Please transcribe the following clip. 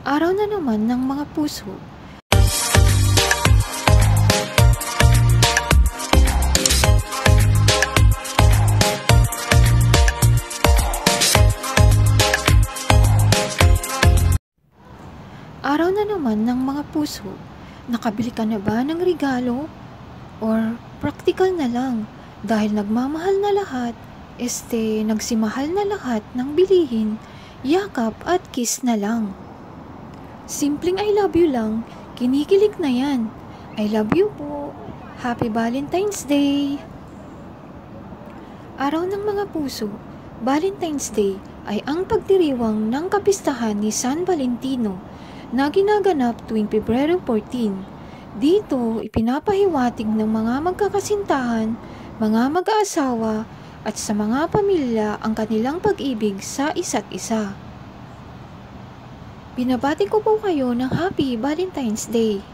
Araw na naman ng mga puso. Araw na naman ng mga puso. Nakabili ka na ba ng regalo? Or practical na lang dahil nagmamahal na lahat, nagsimahal na lahat ng bilihin, yakap at kiss na lang. Simpleng I love you lang, kinikilig na yan. I love you po. Happy Valentine's Day! Araw ng mga puso, Valentine's Day ay ang pagdiriwang ng kapistahan ni San Valentino na ginaganap tuwing Pebrero 14. Dito, ipinapahiwatig ng mga magkakasintahan, mga mag-aasawa at sa mga pamilya ang kanilang pag-ibig sa isa't isa. Binabati ko po kayo ng Happy Valentine's Day!